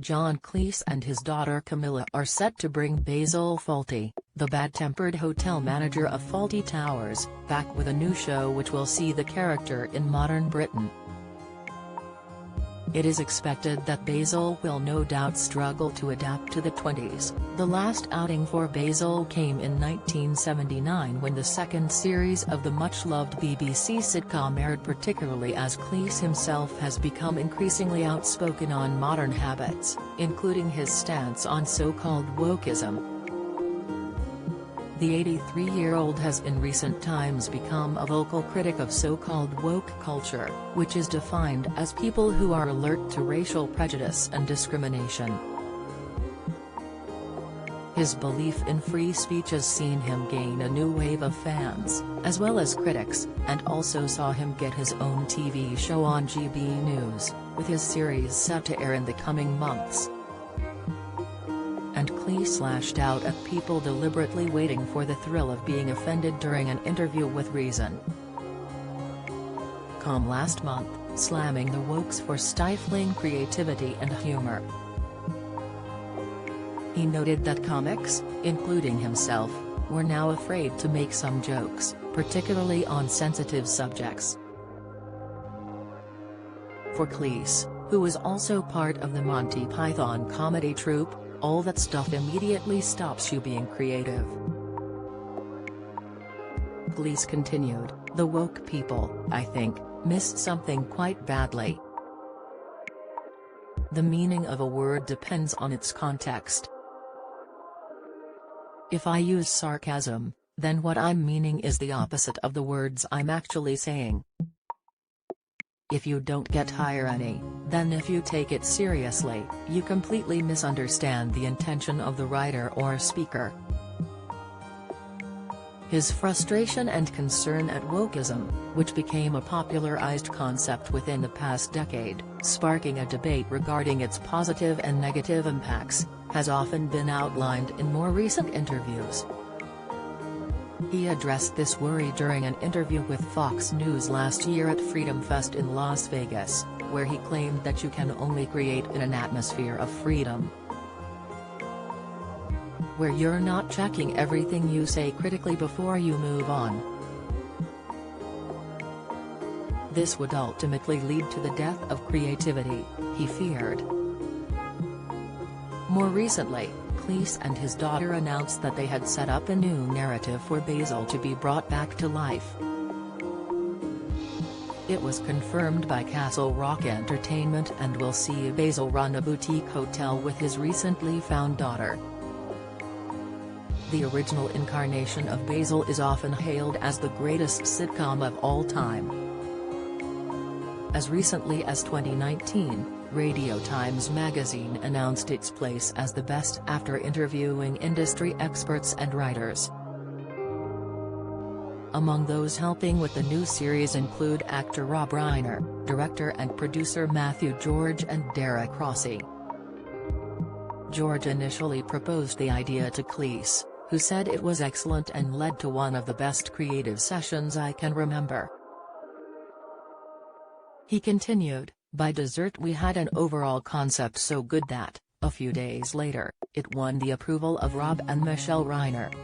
John Cleese and his daughter Camilla are set to bring Basil Fawlty, the bad-tempered hotel manager of Fawlty Towers, back with a new show which will see the character in modern Britain. It is expected that Basil will no doubt struggle to adapt to the 20s. The last outing for Basil came in 1979 when the second series of the much-loved BBC sitcom aired, particularly as Cleese himself has become increasingly outspoken on modern habits, including his stance on so-called wokeism. The 83-year-old has in recent times become a vocal critic of so-called woke culture, which is defined as people who are alert to racial prejudice and discrimination. His belief in free speech has seen him gain a new wave of fans, as well as critics, and also saw him get his own TV show on GB News, with his series set to air in the coming months. And Cleese lashed out at people deliberately waiting for the thrill of being offended during an interview with Reason. Last month, slamming the wokes for stifling creativity and humor. He noted that comics, including himself, were now afraid to make some jokes, particularly on sensitive subjects. For Cleese, who was also part of the Monty Python comedy troupe, all that stuff immediately stops you being creative. Cleese continued, "The woke people, I think, miss something quite badly. The meaning of a word depends on its context. If I use sarcasm, then what I'm meaning is the opposite of the words I'm actually saying. If you don't get irony, then if you take it seriously, you completely misunderstand the intention of the writer or speaker." His frustration and concern at wokeism, which became a popularized concept within the past decade, sparking a debate regarding its positive and negative impacts, has often been outlined in more recent interviews. He addressed this worry during an interview with Fox News last year at Freedom Fest in Las Vegas, where he claimed that you can only create in an atmosphere of freedom, where you're not checking everything you say critically before you move on. This would ultimately lead to the death of creativity, he feared. More recently, Cleese and his daughter announced that they had set up a new narrative for Basil to be brought back to life. It was confirmed by Castle Rock Entertainment and will see Basil run a boutique hotel with his recently found daughter. The original incarnation of Basil is often hailed as the greatest sitcom of all time. As recently as 2019, Radio Times magazine announced its place as the best after interviewing industry experts and writers. Among those helping with the new series include actor Rob Reiner, director and producer Matthew George and Derek Rossi. George initially proposed the idea to Cleese, who said it was excellent and led to one of the best creative sessions I can remember. He continued, "By dessert we had an overall concept so good that, a few days later, it won the approval of Rob and Michelle Reiner.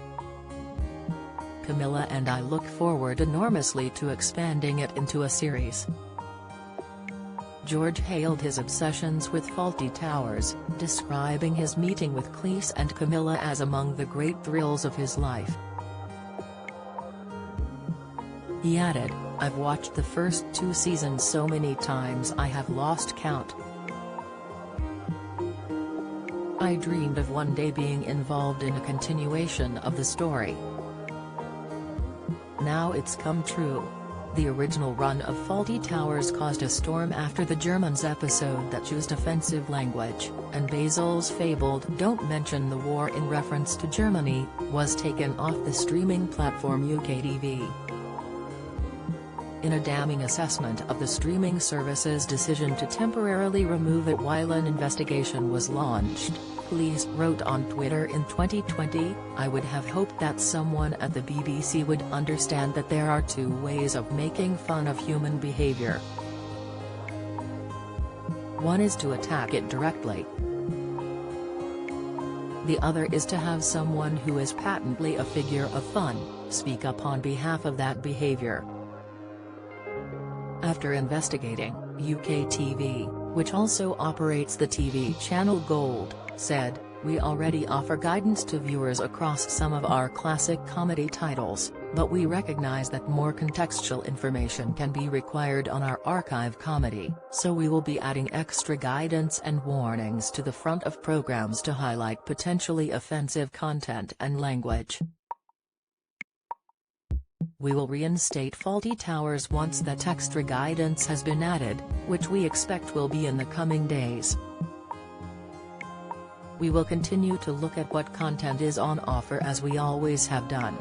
Camilla and I look forward enormously to expanding it into a series." George hailed his obsessions with Fawlty Towers, describing his meeting with Cleese and Camilla as among the great thrills of his life. He added, "I've watched the first 2 seasons so many times I have lost count. I dreamed of one day being involved in a continuation of the story. Now it's come true." The original run of Fawlty Towers caused a storm after the Germans episode that used offensive language, and Basil's fabled "Don't mention the war" in reference to Germany, was taken off the streaming platform UKTV. In a damning assessment of the streaming service's decision to temporarily remove it while an investigation was launched, Cleese wrote on Twitter in 2020, "I would have hoped that someone at the BBC would understand that there are 2 ways of making fun of human behaviour. One is to attack it directly. The other is to have someone who is patently a figure of fun speak up on behalf of that behavior. After investigating, UK TV, which also operates the TV channel Gold, said, "We already offer guidance to viewers across some of our classic comedy titles, but we recognize that more contextual information can be required on our archive comedy, so we will be adding extra guidance and warnings to the front of programs to highlight potentially offensive content and language. We will reinstate Fawlty Towers once that extra guidance has been added, which we expect will be in the coming days. We will continue to look at what content is on offer as we always have done."